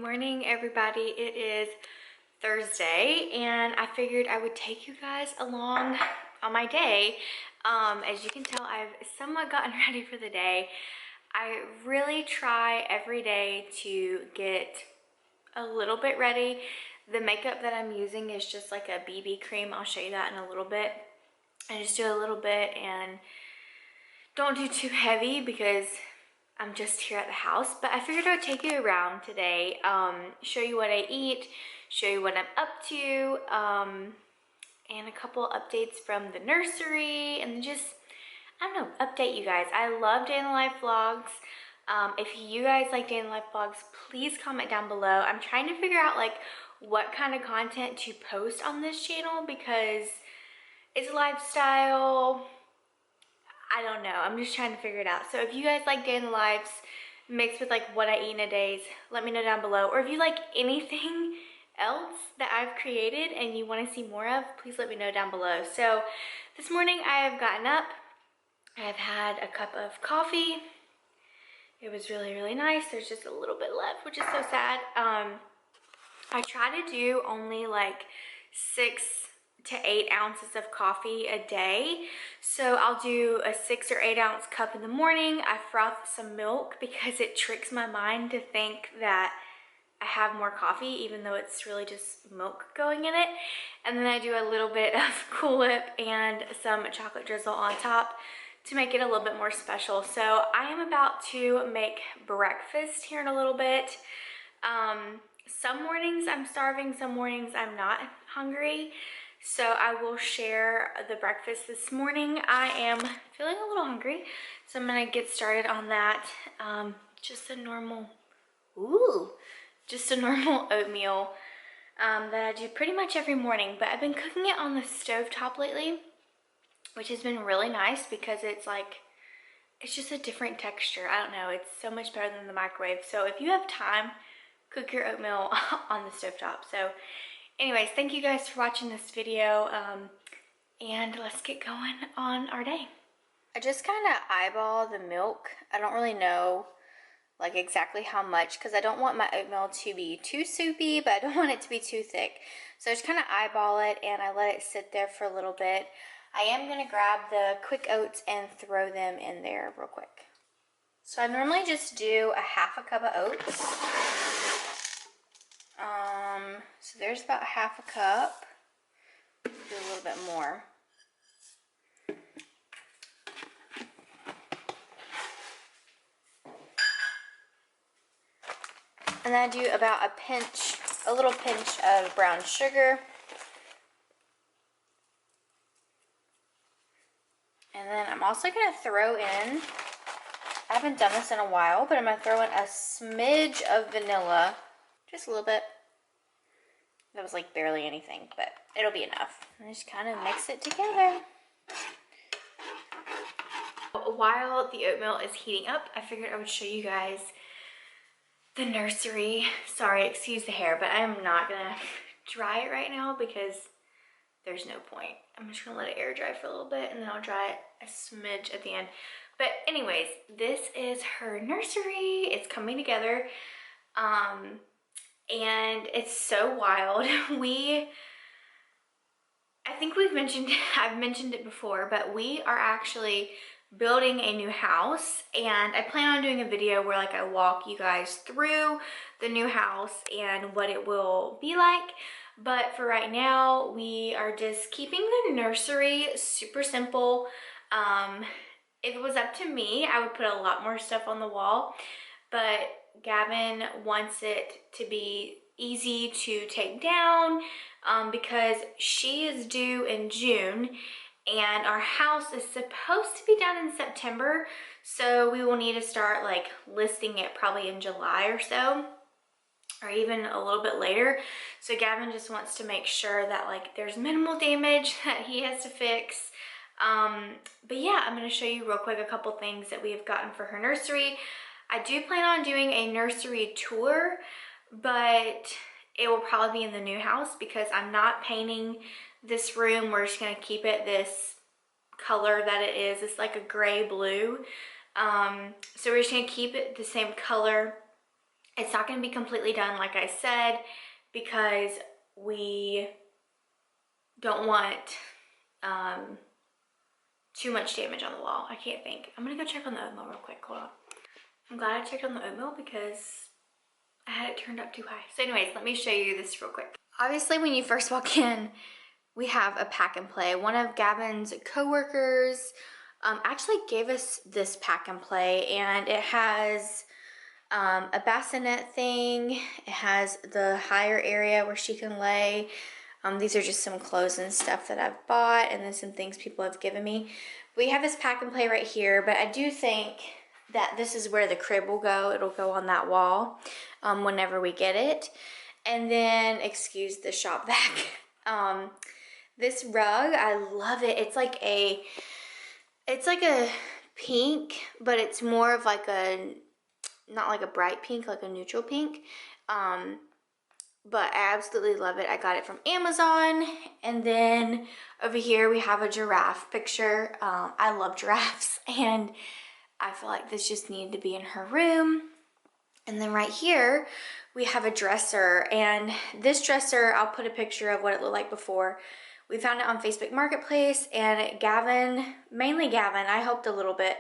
morning, everybody. It is Thursday, and I figured I would take you guys along on my day. As you can tell, I've somewhat gotten ready for the day. I really try every day to get a little bit ready. The makeup that I'm using is just like a BB cream. I'll show you that in a little bit. I just do a little bit and don't do too heavy because I'm just here at the house, but I figured I would take you around today, show you what I eat, show you what I'm up to, and a couple updates from the nursery, and just, I don't know, update you guys. I love day in the life vlogs. If you guys like day in the life vlogs, please comment down below. I'm trying to figure out like what kind of content to post on this channel because it's a lifestyle. I don't know. I'm just trying to figure it out. So if you guys like day in the lives mixed with like what I eat in a day, let me know down below. Or if you like anything else that I've created and you want to see more of, please let me know down below. So this morning I have gotten up. I've had a cup of coffee. It was really, really nice. There's just a little bit left, which is so sad. I try to do only like 6 to 8 ounces of coffee a day. So I'll do a 6 or 8 ounce cup in the morning. I froth some milk because it tricks my mind to think that I have more coffee even though it's really just milk going in it. And then I do a little bit of Cool Whip and some chocolate drizzle on top to make it a little bit more special. So I am about to make breakfast here in a little bit. Some mornings I'm starving, some mornings I'm not hungry. So I will share the breakfast this morning. I am feeling a little hungry, so I'm gonna get started on that. Just a normal oatmeal that I do pretty much every morning, but I've been cooking it on the stovetop lately, which has been really nice because it's just a different texture. I don't know, it's so much better than the microwave. So if you have time, cook your oatmeal on the stovetop. So anyways, thank you guys for watching this video, and let's get going on our day. I just kind of eyeball the milk. I don't really know like exactly how much because I don't want my oatmeal to be too soupy, but I don't want it to be too thick. So I just kind of eyeball it and I let it sit there for a little bit. I am going to grab the quick oats and throw them in there real quick. So I normally just do a half a cup of oats. So there's about half a cup. Do a little bit more. And then I do about a little pinch of brown sugar. And then I'm also going to throw in, I haven't done this in a while, but I'm going to throw in a smidge of vanilla. Just a little bit. That was like barely anything, but it'll be enough. And just kind of mix it together. While the oatmeal is heating up, I figured I would show you guys the nursery. Sorry, excuse the hair, but I'm not gonna dry it right now because there's no point. I'm just gonna let it air dry for a little bit and then I'll dry it a smidge at the end. But anyways, this is her nursery. It's coming together. And it's so wild. I think I've mentioned it before, but we are actually building a new house, and I plan on doing a video where like I walk you guys through the new house and what it will be like. But for right now, we are just keeping the nursery super simple. If it was up to me, I would put a lot more stuff on the wall, but Gavin wants it to be easy to take down because she is due in June and our house is supposed to be done in September, so we will need to start like listing it probably in July or so, or even a little bit later. So Gavin just wants to make sure that like there's minimal damage that he has to fix. But yeah, I'm going to show you real quick a couple things that we have gotten for her nursery. I do plan on doing a nursery tour, but it will probably be in the new house because I'm not painting this room. We're just going to keep it this color that it is. It's like a gray blue. So we're just going to keep it the same color It's not going to be completely done, like I said, because we don't want too much damage on the wall. I can't think. I'm going to go check on the oatmeal real quick. Hold on. I'm glad I checked on the oatmeal because I had it turned up too high. So anyways, let me show you this real quick. Obviously, when you first walk in, we have a pack and play. One of Gavin's coworkers actually gave us this pack and play, and it has a bassinet thing. It has the higher area where she can lay. These are just some clothes and stuff that I've bought, and then some things people have given me. We have this pack and play right here, but I do think that this is where the crib will go. It'll go on that wall whenever we get it. And then, excuse the shop vac. This rug, I love it. It's like a pink, but it's more of like a, not like a bright pink, like a neutral pink. But I absolutely love it. I got it from Amazon. And then over here we have a giraffe picture. I love giraffes, and I feel like this just needed to be in her room. And then right here we have a dresser, and this dresser, I'll put a picture of what it looked like before. We found it on Facebook Marketplace, and Gavin, mainly Gavin, I helped a little bit,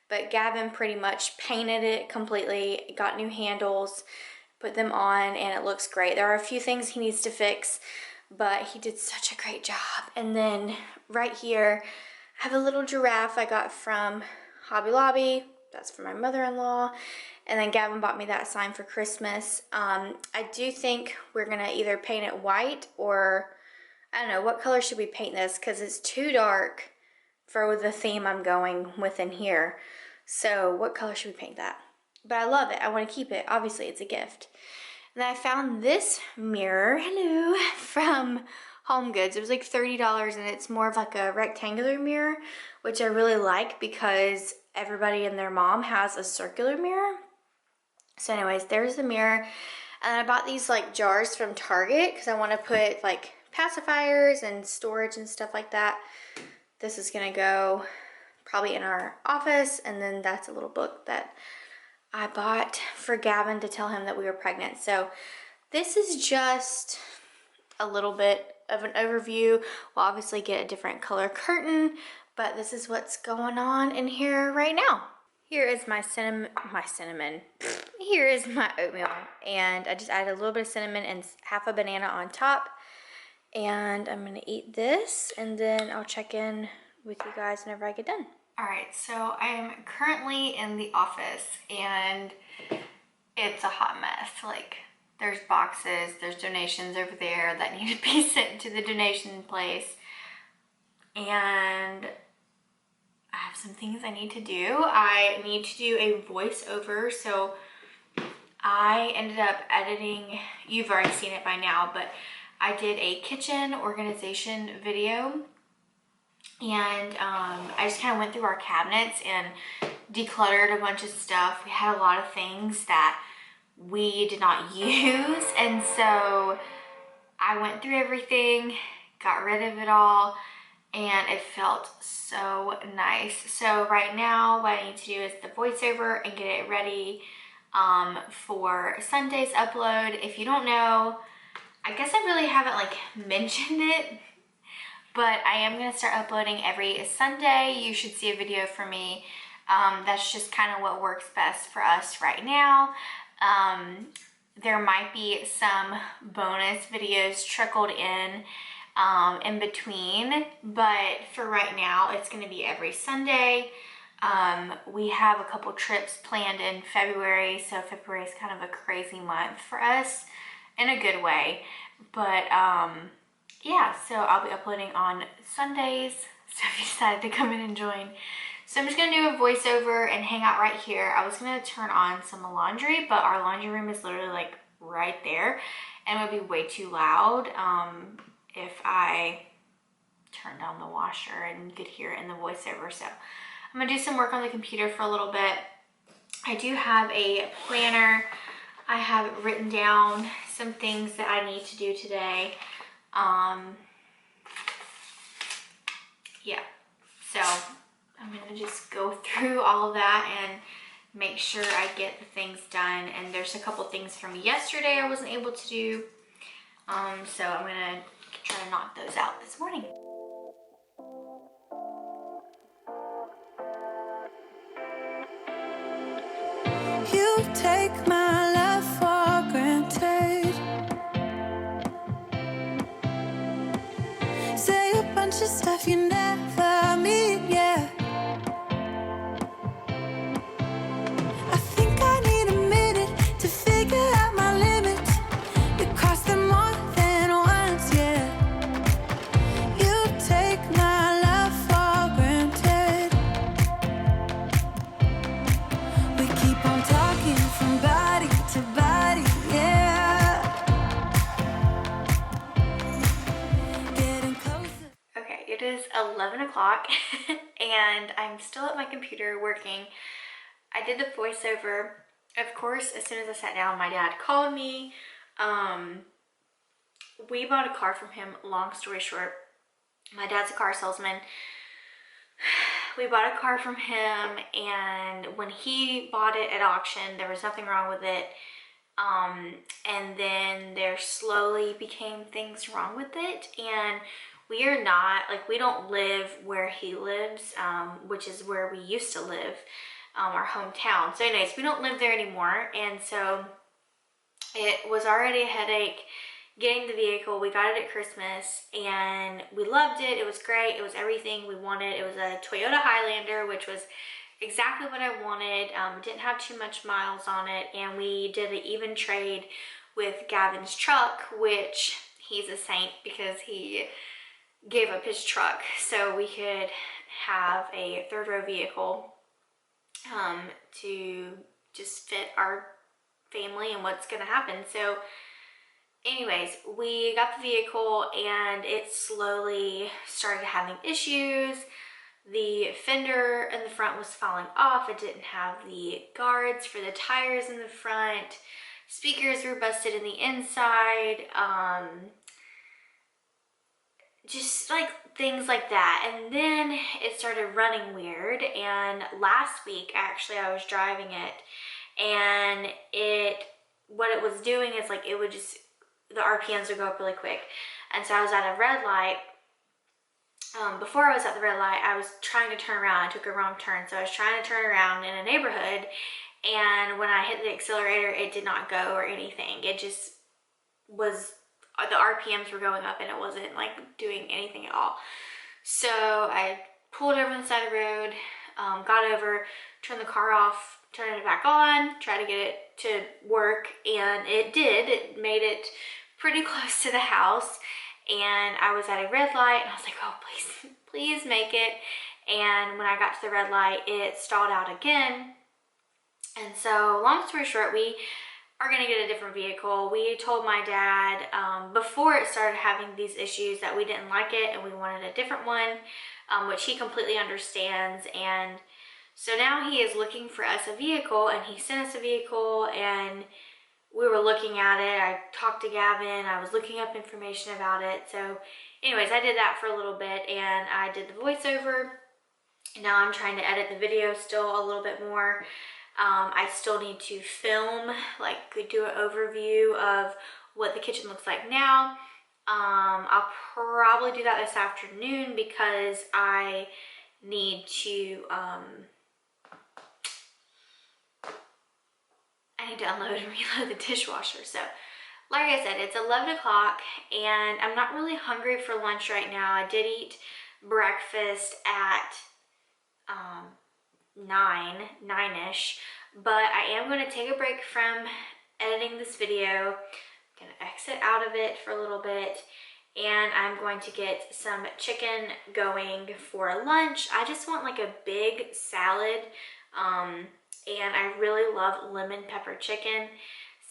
but Gavin pretty much painted it completely, got new handles, put them on, and it looks great. There are a few things he needs to fix, but he did such a great job. And then right here, I have a little giraffe I got from Hobby Lobby. That's for my mother-in-law. And then Gavin bought me that sign for Christmas. I do think we're gonna either paint it white, or I don't know, what color should we paint this? Because it's too dark for the theme I'm going with in here. So what color should we paint that? But I love it. I want to keep it. Obviously, it's a gift. And then I found this mirror, hello, from Home Goods. It was like $30, and it's more of like a rectangular mirror, which I really like because everybody and their mom has a circular mirror. So anyways, there's the mirror. And I bought these like jars from Target because I want to put like pacifiers and storage and stuff like that. This is going to go probably in our office, and then that's a little book that I bought for Gavin to tell him that we were pregnant. So this is just a little bit of an overview. We'll obviously get a different color curtain, but this is what's going on in here right now. Here is my cinnamon. Here is my oatmeal, and I just added a little bit of cinnamon and half a banana on top. And I'm gonna eat this, and then I'll check in with you guys whenever I get done. All right, so I am currently in the office, and it's a hot mess. Like, there's boxes, there's donations over there that need to be sent to the donation place, and I have some things I need to do. I need to do a voiceover, so I ended up editing, you've already seen it by now, but I did a kitchen organization video. And I just kind of went through our cabinets and decluttered a bunch of stuff. We had a lot of things that we did not use, and so I went through everything, got rid of it all, and it felt so nice. So right now what I need to do is the voiceover and get it ready for Sunday's upload. If you don't know, I guess I really haven't like mentioned it, but I am going to start uploading every Sunday. You should see a video from me. That's just kind of what works best for us right now. There might be some bonus videos trickled in between, but for right now, it's going to be every Sunday. We have a couple trips planned in February, so February is kind of a crazy month for us in a good way. But yeah, so I'll be uploading on Sundays, so if you decided to come in and join. So I'm just going to do a voiceover and hang out right here. I was going to turn on some laundry, but our laundry room is literally like right there, and it would be way too loud if I turned down the washer and you could hear it in the voiceover. So I'm going to do some work on the computer for a little bit. I do have a planner. I have written down some things that I need to do today. Yeah, so I'm gonna just go through all of that and make sure I get the things done. And there's a couple things from yesterday I wasn't able to do. So I'm gonna try to knock those out this morning. You take my love for granted. Say a bunch of stuff you never mean, yeah. I think I need a minute to figure out my limits. You cross them more than once, yeah. You take my love for granted. We keep on talking from body to body, yeah. Getting closer. Okay, it is 11 o'clock and I'm still at my computer working. I did the voiceover. Of course, as soon as I sat down, my dad called me. We bought a car from him, long story short. My dad's a car salesman. We bought a car from him, and when he bought it at auction, there was nothing wrong with it. And then there slowly became things wrong with it, and we are not, like, we don't live where he lives, which is where we used to live, our hometown. So anyways, we don't live there anymore, and so it was already a headache getting the vehicle. We got it at Christmas and we loved it. It was great. It was everything we wanted. It was a Toyota Highlander, which was exactly what I wanted. It didn't have too much miles on it, and we did an even trade with Gavin's truck, which he's a saint because he gave up his truck so we could have a third row vehicle to just fit our family and what's going to happen. So anyways, we got the vehicle and it slowly started having issues. The fender in the front was falling off. It didn't have the guards for the tires in the front. Speakers were busted in the inside. Just like things like that. And then it started running weird. And last week, actually, I was driving it, and what it was doing is, like, it would just, the RPMs would go up really quick. And so I was at a red light. Before I was at the red light, I was trying to turn around. I took a wrong turn. So I was trying to turn around in a neighborhood, and when I hit the accelerator, it did not go or anything. It just was, the RPMs were going up and it wasn't like doing anything at all. So I pulled over on the side of the road, got over, turned the car off, turned it back on, tried to get it to work, and it did. It made it pretty close to the house, and I was at a red light, and I was like, oh, please, please make it. And when I got to the red light, it stalled out again. And so long story short, we are going to get a different vehicle. We told my dad before it started having these issues that we didn't like it and we wanted a different one, which he completely understands. And so now he is looking for us a vehicle, and he sent us a vehicle, and we were looking at it. I talked to Gavin. I was looking up information about it. So anyways, I did that for a little bit, and I did the voiceover. Now I'm trying to edit the video still a little bit more. I still need to film, like do an overview of what the kitchen looks like now. I'll probably do that this afternoon because I need to unload and reload the dishwasher. So like I said, it's 11 o'clock and I'm not really hungry for lunch right now. I did eat breakfast at 9-ish, but I am going to take a break from editing this video. I'm going to exit out of it for a little bit, and I'm going to get some chicken going for lunch. I just want like a big salad, and I really love lemon pepper chicken.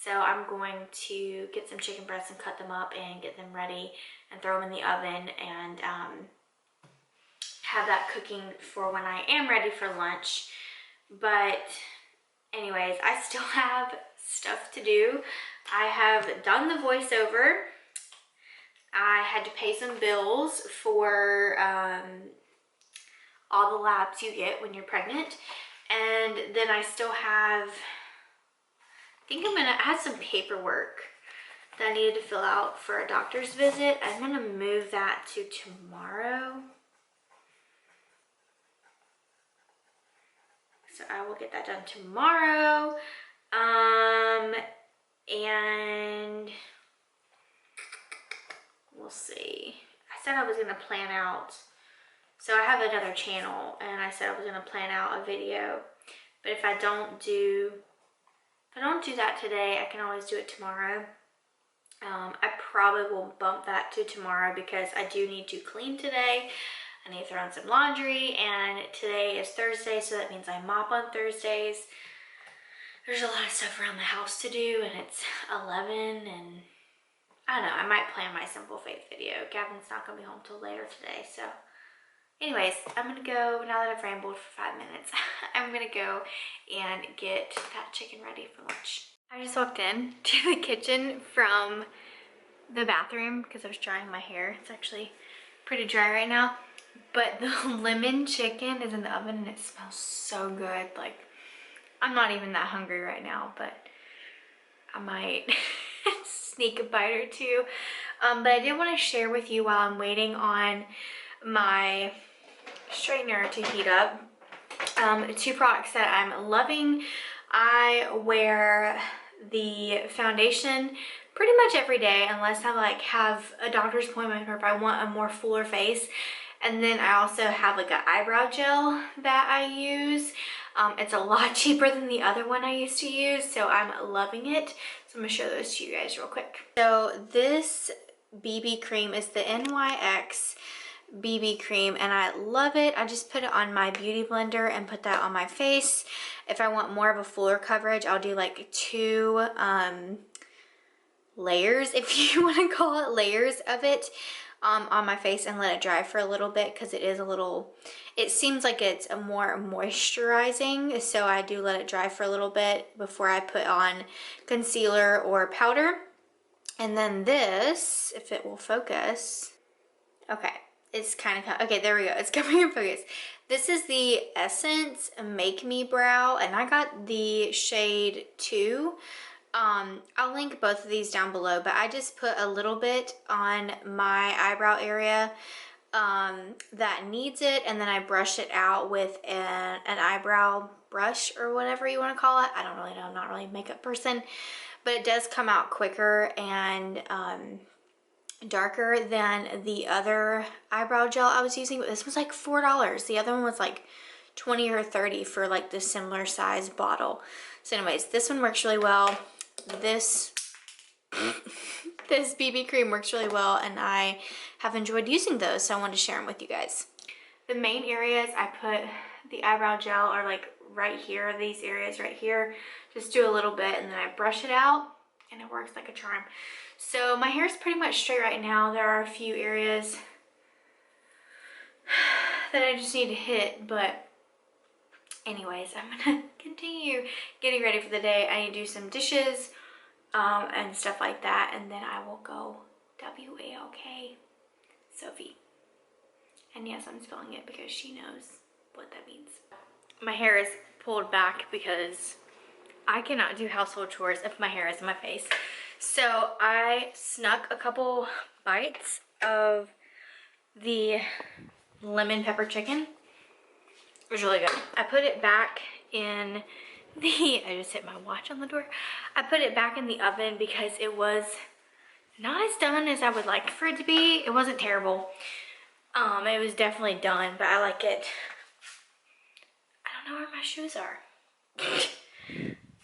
So I'm going to get some chicken breasts and cut them up and get them ready and throw them in the oven, and have that cooking for when I am ready for lunch. But anyways, I still have stuff to do. I have done the voiceover. I had to pay some bills for all the labs you get when you're pregnant. And then I still have, I had some paperwork that I needed to fill out for a doctor's visit. I'm gonna move that to tomorrow. So I will get that done tomorrow. And we'll see. I said I was gonna plan out. So I have another channel and I said I was gonna plan out a video. But if I don't do that today, I can always do it tomorrow. I probably will bump that to tomorrow because I do need to clean today. I need to throw in some laundry, and today is Thursday, so that means I mop on Thursdays. There's a lot of stuff around the house to do, and it's 11, and I don't know, I might plan my Simple Faith video. Gavin's not gonna be home till later today, so anyways, I'm gonna go, now that I've rambled for 5 minutes, I'm gonna go and get that chicken ready for lunch. I just walked in to the kitchen from the bathroom because I was drying my hair. It's actually pretty dry right now. But the lemon chicken is in the oven and it smells so good. Like, I'm not even that hungry right now, but I might sneak a bite or two. But I did want to share with you while I'm waiting on my straightener to heat up, 2 products that I'm loving. I wear the foundation pretty much every day unless I like have a doctor's appointment or if I want a more fuller face. And then I also have like an eyebrow gel that I use. It's a lot cheaper than the other one I used to use, so I'm loving it. So I'm gonna show those to you guys real quick. So this BB cream is the NYX BB cream and I love it. I just put it on my beauty blender and put that on my face. If I want more of a fuller coverage, I'll do like 2 layers, if you want to call it layers of it, on my face and let it dry for a little bit because it is a little, it seems like it's a more moisturizing, so I do let it dry for a little bit before I put on concealer or powder. And then this, if it will focus, okay, it's kind of, okay, there we go, it's coming in focus. This is the Essence Make Me Brow, and I got the shade 2. I'll link both of these down below, but I just put a little bit on my eyebrow area that needs it, and then I brush it out with an eyebrow brush or whatever you want to call it. I don't really know, I'm not really a makeup person, but it does come out quicker and darker than the other eyebrow gel I was using, but this was like $4. The other one was like 20 or 30 for like the similar size bottle. So anyways, this one works really well. This BB cream works really well and I have enjoyed using those, so I wanted to share them with you guys. The main areas I put the eyebrow gel are like right here, these areas right here. Just do a little bit and then I brush it out and it works like a charm. So my hair is pretty much straight right now. There are a few areas that I just need to hit, but anyways, I'm gonna continue getting ready for the day. I need to do some dishes and stuff like that, and then I will go W-A-L-K Sophie. And yes, I'm spelling it because she knows what that means. My hair is pulled back because I cannot do household chores if my hair is in my face. So I snuck a couple bites of the lemon pepper chicken. It was really good. I put it back in the, I just hit my watch on the door. I put it back in the oven because it was not as done as I would like for it to be. It wasn't terrible. It was definitely done, but I like it. I don't know where my shoes are.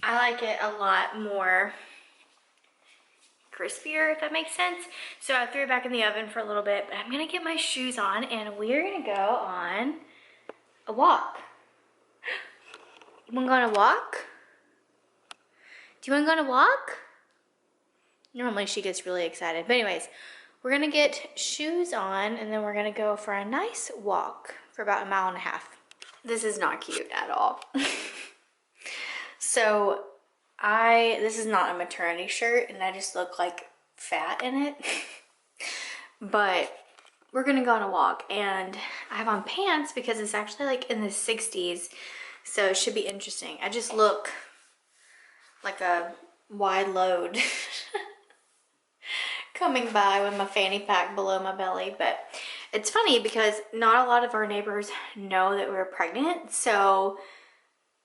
I like it a lot more crispier, if that makes sense. So I threw it back in the oven for a little bit, but I'm gonna get my shoes on and we're gonna go on a walk. You wanna go on a walk? Do you wanna go on a walk? Normally she gets really excited, but anyways, we're gonna get shoes on and then we're gonna go for a nice walk for about 1.5 miles. This is not cute at all. So this is not a maternity shirt and I just look like fat in it. But we're gonna go on a walk and I have on pants because it's actually like in the 60s So it should be interesting. I just look like a wide load coming by with my fanny pack below my belly. But it's funny because not a lot of our neighbors know that we're pregnant. So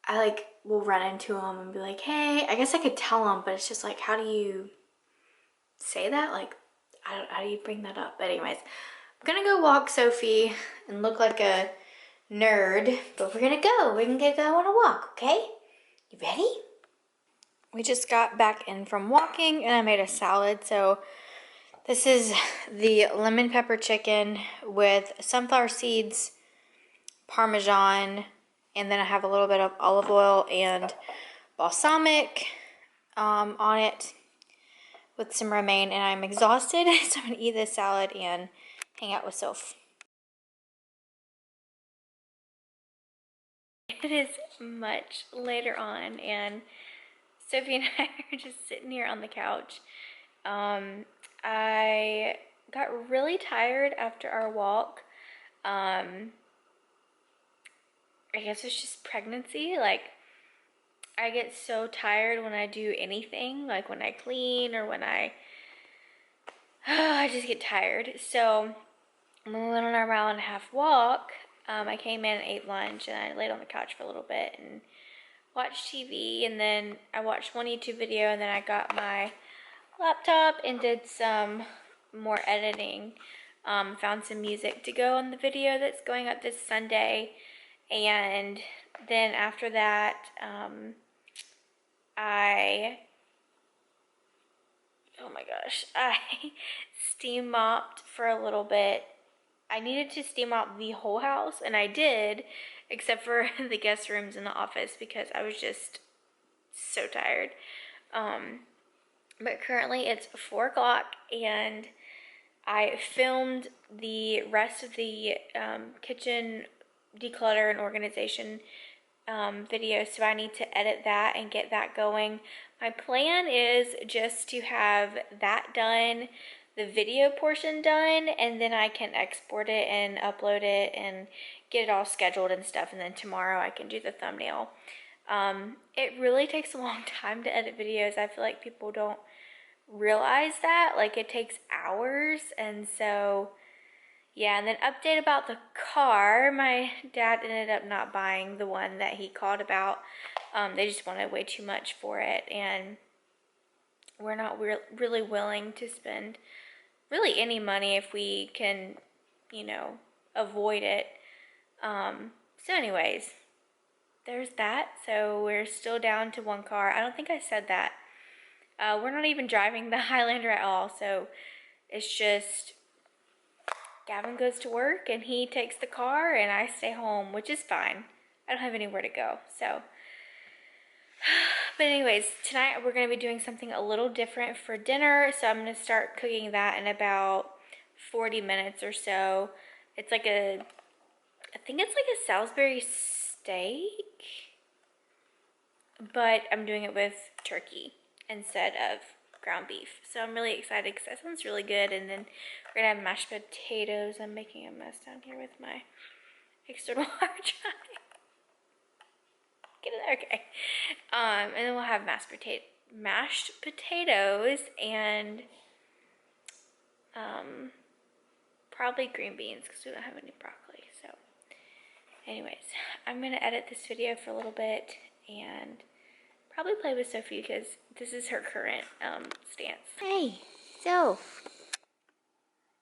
I like will run into them and be like, hey, I guess I could tell them, but it's just like, how do you say that? Like, how do you bring that up? But anyways, I'm gonna go walk Sophie and look like a nerd, but we're gonna go. We're gonna go on a walk, okay? You ready? We just got back in from walking and I made a salad. So this is the lemon pepper chicken with sunflower seeds, Parmesan, and then I have a little bit of olive oil and balsamic on it with some romaine, and I'm exhausted, so I'm gonna eat this salad and hang out with Soph. It is much later on, and Sophie and I are just sitting here on the couch. I got really tired after our walk. I guess it's just pregnancy. Like, I get so tired when I do anything, like when I clean or when I just get tired. So when we went on our mile and a half walk, I came in and ate lunch, and I laid on the couch for a little bit and watched TV, and then I watched one YouTube video, and then I got my laptop and did some more editing. Found some music to go on the video that's going up this Sunday, and then after that, oh my gosh, I steam mopped for a little bit. I needed to steam mop the whole house, and I did, except for the guest rooms in the office because I was just so tired. But currently it's 4 o'clock, and I filmed the rest of the kitchen declutter and organization video, so I need to edit that and get that going. My plan is just to have that done, the video portion done, and then I can export it and upload it and get it all scheduled and stuff, and then tomorrow I can do the thumbnail. It really takes a long time to edit videos. I feel like people don't realize that. Like, it takes hours, and so yeah. And then update about the car. My dad ended up not buying the one that he called about. They just wanted way too much for it, and we're not really willing to spend really any money if we can, you know, avoid it. So anyways, there's that. So we're still down to 1 car. I don't think I said that. We're not even driving the Highlander at all, so it's just Gavin goes to work and he takes the car and I stay home, which is fine. I don't have anywhere to go, so. But anyways, tonight we're going to be doing something a little different for dinner, so I'm going to start cooking that in about 40 minutes or so. It's like I think it's like a Salisbury steak, but I'm doing it with turkey instead of ground beef. So I'm really excited because that sounds really good. And then we're going to have mashed potatoes. I'm making a mess down here with my external hard drive. Get it there, okay. And then we'll have mashed potatoes and probably green beans because we don't have any broccoli. So anyways, I'm going to edit this video for a little bit and probably play with Sophie because this is her current stance. Hey,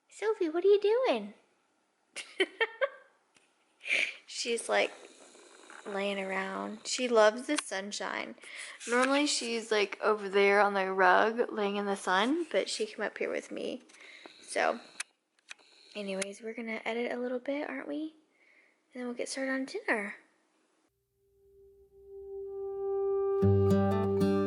Sophie, what are you doing? She's like laying around. She loves the sunshine. Normally she's like over there on the rug laying in the sun, but she came up here with me. So anyways, we're gonna edit a little bit, aren't we? And then we'll get started on dinner.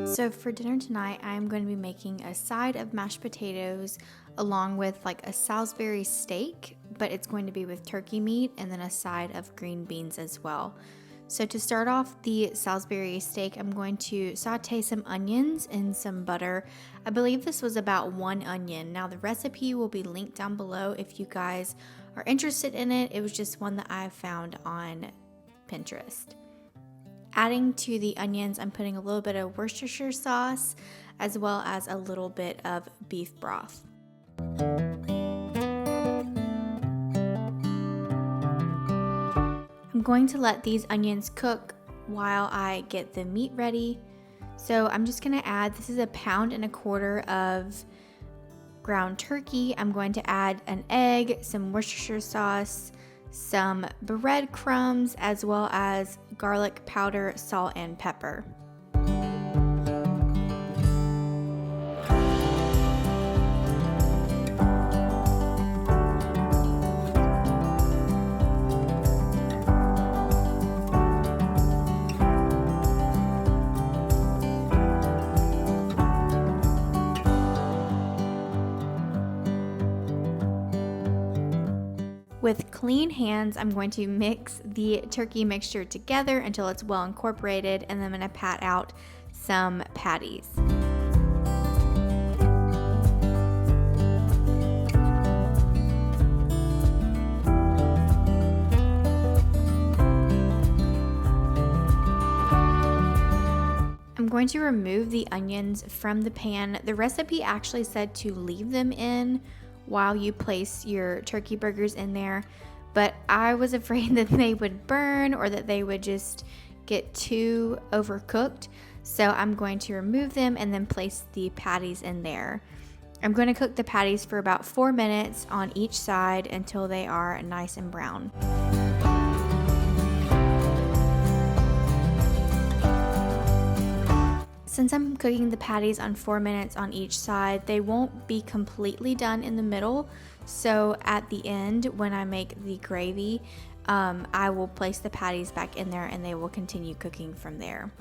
So for dinner tonight, I'm going to be making a side of mashed potatoes along with like a Salisbury steak, but it's going to be with turkey meat, and then a side of green beans as well. So to start off the Salisbury steak, I'm going to saute some onions in some butter. I believe this was about 1 onion. Now the recipe will be linked down below if you guys are interested in it. It was just one that I found on Pinterest. Adding to the onions, I'm putting a little bit of Worcestershire sauce as well as a little bit of beef broth. I'm going to let these onions cook while I get the meat ready. So I'm just going to add, this is 1.25 pounds of ground turkey. I'm going to add an egg, some Worcestershire sauce, some breadcrumbs, as well as garlic powder, salt, and pepper. With clean hands, I'm going to mix the turkey mixture together until it's well incorporated, and then I'm going to pat out some patties. I'm going to remove the onions from the pan. The recipe actually said to leave them in while you place your turkey burgers in there, but I was afraid that they would burn or that they would just get too overcooked. So I'm going to remove them and then place the patties in there. I'm going to cook the patties for about 4 minutes on each side until they are nice and brown. Since I'm cooking the patties on 4 minutes on each side, they won't be completely done in the middle. So at the end, when I make the gravy, I will place the patties back in there and they will continue cooking from there.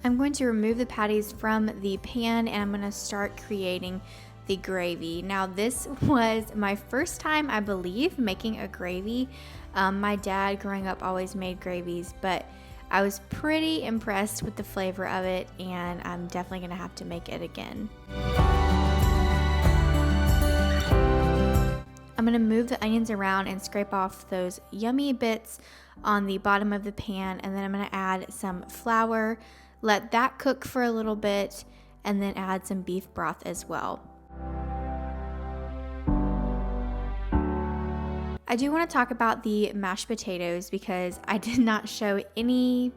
I'm going to remove the patties from the pan and I'm going to start creating the gravy. Now this was my first time, I believe, making a gravy. My dad growing up always made gravies, but I was pretty impressed with the flavor of it and I'm definitely going to have to make it again. I'm going to move the onions around and scrape off those yummy bits on the bottom of the pan, and then I'm going to add some flour, let that cook for a little bit, and then add some beef broth as well. I do want to talk about the mashed potatoes because I did not show any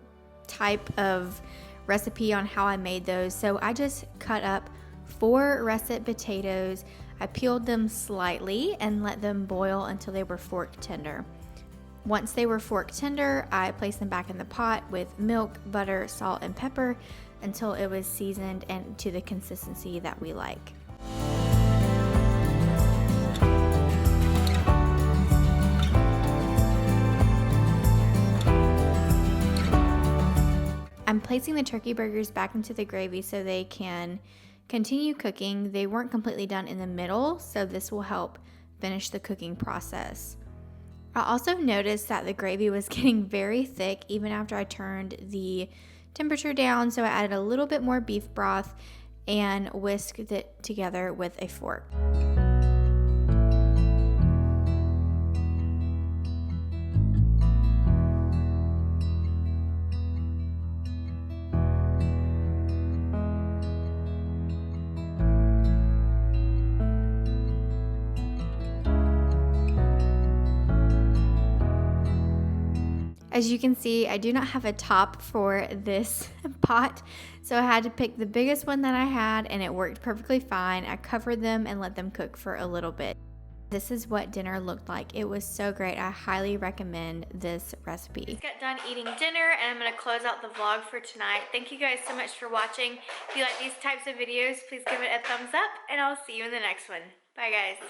type of recipe on how I made those. So I just cut up 4 russet potatoes. I peeled them slightly and let them boil until they were fork tender. Once they were fork tender, I placed them back in the pot with milk, butter, salt, and pepper until it was seasoned and to the consistency that we like. I'm placing the turkey burgers back into the gravy so they can continue cooking. They weren't completely done in the middle, so this will help finish the cooking process. I also noticed that the gravy was getting very thick even after I turned the temperature down, so I added a little bit more beef broth and whisked it together with a fork. As you can see, I do not have a top for this pot, so I had to pick the biggest one that I had, and it worked perfectly fine. I covered them and let them cook for a little bit. This is what dinner looked like. It was so great. I highly recommend this recipe. Just got done eating dinner, and I'm going to close out the vlog for tonight. Thank you guys so much for watching. If you like these types of videos, please give it a thumbs up, and I'll see you in the next one. Bye, guys.